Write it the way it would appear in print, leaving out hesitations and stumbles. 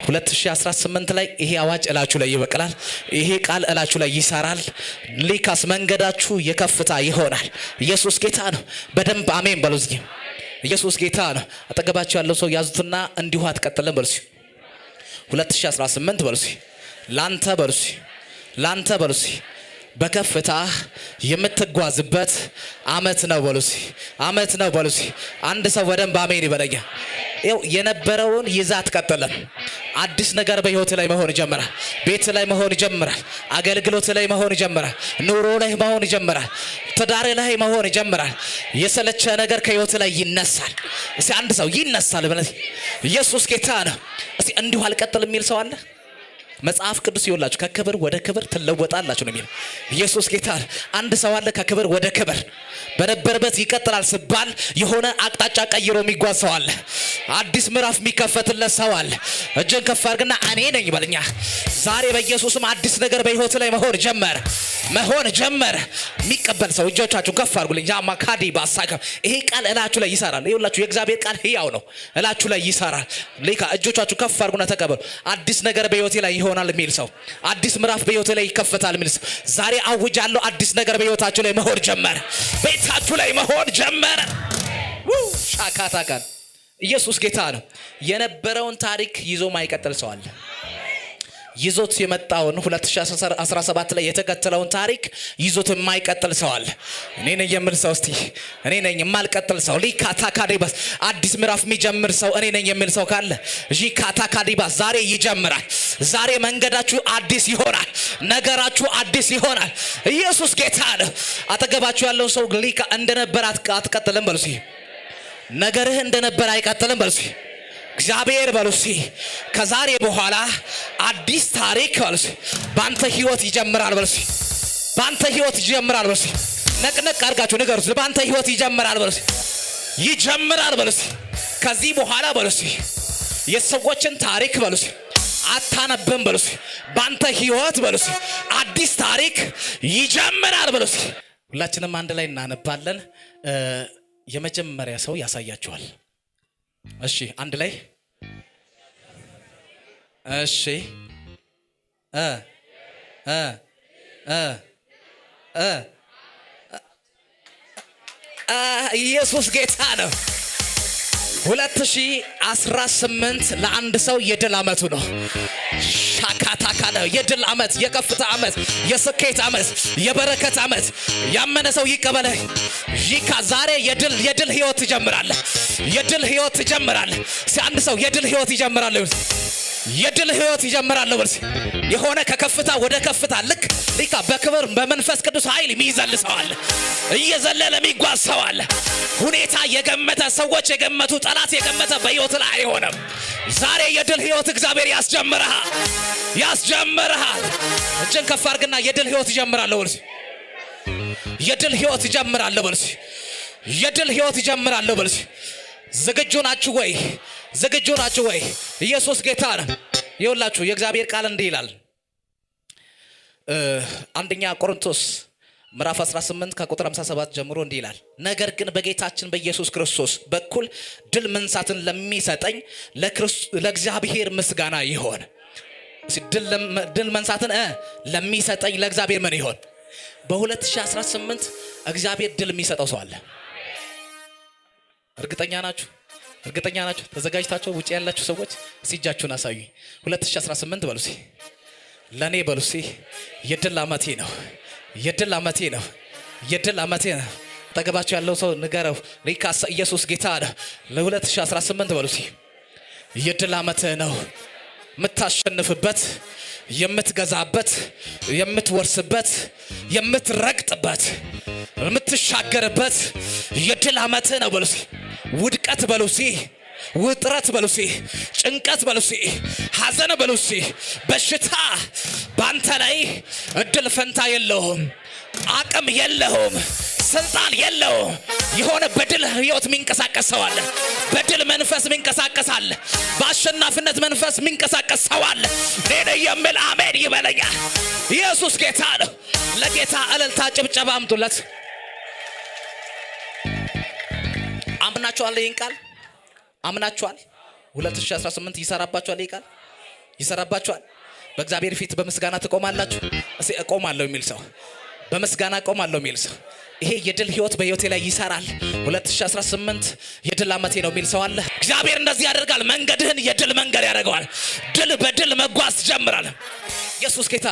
2018 ላይ ይሄ አዋጅ እላችሁ ላይ ይበቅላል። ይሄ ቃል እላችሁ ላይ ይሰራል። ሊካስ መንገዳችሁ የከፍታ ይሆናል። ኢየሱስ ጌታ ነው። በደንብ አሜን በሉ። ኢየሱስ ጌታ ነው። አጠገባችሁ ያለው ሰው ያዙትና እንዲሁ አትቀጥልም በሉ። 2018 በሉ ላንተ በሉ ላንተ በሉ በከፍታ የምትጓዝበት አመት ነው በሉ። አመት ነው በሉ። አንድ ሰው በደንብ አሜን ይበለኛ። ይኸው የነበረውን ይዛ አትቀጥልም። አዲስ ነገር በህይወት ላይ መሆን ይጀምራል። ቤት ላይ መሆን ይጀምራል። አገልግሎት ላይ መሆን ይጀምራል። ኑሮ ላይ መሆን ይጀምራል። ትዳር ላይ መሆን ይጀምራል። የሰለቸ ነገር ከህይወት ላይ ይነሳል። እስቲ አንድ ሰው ይነሳል በለኝ። ኢየሱስ ጌታ ነው። እስቲ እንዲሁ አልቀጥልም የሚል ሰው አለ? መጽሐፍ ቅዱስ ይወላችሁ ከክብር ወደ ክብር ትለወጣላችሁ ነው የሚለው። ኢየሱስ ጌታ። አንድ ሰው አለ ከክብር ወደ ክብር በነበረበት ይቀጥላል ሲባል የሆነ አቅጣጫ ቀይሮ የሚጓዝ ሰው አለ። አዲስ ምዕራፍ የሚከፈትለት ሰው አለ። እጅን ከፍ አድርግና እኔ ነኝ በልኛ። ዛሬ በኢየሱስም አዲስ ነገር በህይወት ላይ መሆን ጀመረ። የሚቀበል ሰው እጆቻችሁን ከፍ አድርጉልኝ። ጃማ ካዲ ባሳካ ይሄ ቃል እላችሁ ላይ ይሰራል። ይኸውላችሁ የእግዚአብሔር ቃል ሕያው ነው። እላችሁ ላይ ይሰራል። ሌካ እጆቻችሁ ከፍ አድርጉና ተቀበሉ። አዲስ ነገር በህይወቴ ላይ ይሆናል የሚል ሰው፣ አዲስ ምዕራፍ በህይወቴ ላይ ይከፈታል የሚል ሰው ዛሬ አውጃለሁ። አዲስ ነገር በህይወታችሁ ላይ መሆን ጀመረ። ቤታችሁ ላይ መሆን ጀመረ። ሻካታ ቃል ኢየሱስ ጌታ ነው። የነበረውን ታሪክ ይዞ ማይቀጥል ሰው አለ። ይዞት የመጣውን 2017 ላይ የተከተለውን ታሪክ ይዞት የማይቀጥል ሰው አለ። እኔ ነኝ የምል ሰው እስቲ እኔ ነኝ የማልቀጥል ሰው ሊካታ ካዲባስ አዲስ ምዕራፍ የሚጀምር ሰው እኔ ነኝ የምል ሰው ካለ ሊካታ ካዲባስ ዛሬ ይጀምራል። ዛሬ መንገዳችሁ አዲስ ይሆናል። ነገራችሁ አዲስ ይሆናል። ኢየሱስ ጌታ ነው። አጠገባችሁ ያለው ሰው ሊካ እንደነበር አትቀጥልም በሉ። ነገርህ እንደነበር አይቀጥልም በሉ። እግዚአብሔር በሉሲ ከዛሬ በኋላ አዲስ ታሪክ በሉሲ ባንተ ህይወት ይጀምራል በሉሲ። ባንተ ህይወት ይጀምራል በሉሲ። ነቅነቅ አድርጋችሁ ንገሩት። ባንተ ህይወት ይጀምራል በሉሲ። ይጀምራል በሉሲ። ከዚህ በኋላ በሉሲ የሰዎችን ታሪክ በሉሲ አታነብም በሉሲ። ባንተ ህይወት በሉሲ አዲስ ታሪክ ይጀምራል በሉሲ። ሁላችንም አንድ ላይ እናነባለን። የመጀመሪያ ሰው ያሳያችኋል። እሺ አንድ ላይ እሺ ኢየሱስ ጌታ ነው። 2018 ለአንድ ሰው የድል አመቱ ነው። ሻካታካ ነው። የድል አመት፣ የከፍታ አመት፣ የስኬት አመት፣ የበረከት አመት። ያመነ ሰው ይቀበለ። ይካ ዛሬ የድል ህይወት ይጀምራል። የድል ህይወት ይጀምራል። አንድ ሰው የድል ህይወት ይጀምራል። የድል ህይወት ይጀምራል። ወርሲ የሆነ ከከፍታ ወደ ከፍታ ልክ ሊካ በክብር በመንፈስ ቅዱስ ኃይል የሚዘልሰዋል። እየዘለለ የሚጓዝ ሰው አለ። ሁኔታ የገመተ ሰዎች የገመቱ ጠላት የገመተ በህይወት ላይ አይሆንም። ዛሬ የድል ህይወት እግዚአብሔር ያስጀምርሃል። እጅን ከፍ አድርግና የድል ህይወት ይጀምራል። ወርሲ የድል ህይወት ይጀምራል። ወርሲ የድል ህይወት ይጀምራል። ወርሲ ዝግጁ ናችሁ ወይ? ዝግጁ ናችሁ ወይ? ኢየሱስ ጌታ ነው። ይኸውላችሁ የእግዚአብሔር ቃል እንዲህ ይላል። አንደኛ ቆሮንቶስ ምዕራፍ 18 ከቁጥር 57 ጀምሮ እንዲህ ይላል። ነገር ግን በጌታችን በኢየሱስ ክርስቶስ በኩል ድል መንሳትን ለሚሰጠኝ ለእግዚአብሔር ምስጋና ይሆን። ድል መንሳትን ለሚሰጠኝ ለእግዚአብሔር ምን ይሆን? በ2018 እግዚአብሔር ድል የሚሰጠው ሰው አለ። እርግጠኛ ናችሁ? ተዘጋጅታችሁ ውጪ ያላችሁ ሰዎች እጃችሁን አሳዩኝ። 2018 በሉሲ ለኔ በሉሲ የድል አመቴ ነው። የድል አመቴ ነው። ተገባችሁ ያለው ሰው ንገረው። ሪካስ ኢየሱስ ጌታ ነው። ለ2018 በሉሲ የድል አመቴ ነው። የምታሸንፍበት፣ የምትገዛበት፣ የምትወርስበት፣ የምትረግጥበት፣ የምትሻገርበት የድል አመቴ ነው በሉሲ። ውድቀት በሉሲ፣ ውጥረት በሉሲ፣ ጭንቀት በሉሲ፣ ሐዘን በሉሲ፣ በሽታ ባንተ ላይ እድል ፈንታ የለውም፣ አቅም የለውም፣ ስልጣን የለውም። የሆነ በድል ህይወት የሚንቀሳቀስ ሰው አለ። በድል መንፈስ የሚንቀሳቀስ አለ። በአሸናፊነት መንፈስ የሚንቀሳቀስ ሰው አለ። እኔ የሚል አሜን ይበለኛ። ኢየሱስ ጌታ ነው። ለጌታ እልልታ ጭብጨባ አምጡለት። አምናችኋል? ይሄን ቃል አምናችኋል? 2018 ይሰራባችኋል? ይሄ ቃል ይሰራባችኋል። በእግዚአብሔር ፊት በምስጋና ትቆማላችሁ። እስኪ እቆማለሁ የሚል ሰው፣ በምስጋና እቆማለሁ የሚል ሰው፣ ይሄ የድል ህይወት በህይወቴ ላይ ይሰራል፣ 2018 የድል ዓመቴ ነው የሚል ሰው አለ። እግዚአብሔር እንደዚህ ያደርጋል። መንገድህን የድል መንገድ ያደርገዋል። ድል በድል መጓዝ ትጀምራለህ። ኢየሱስ ጌታ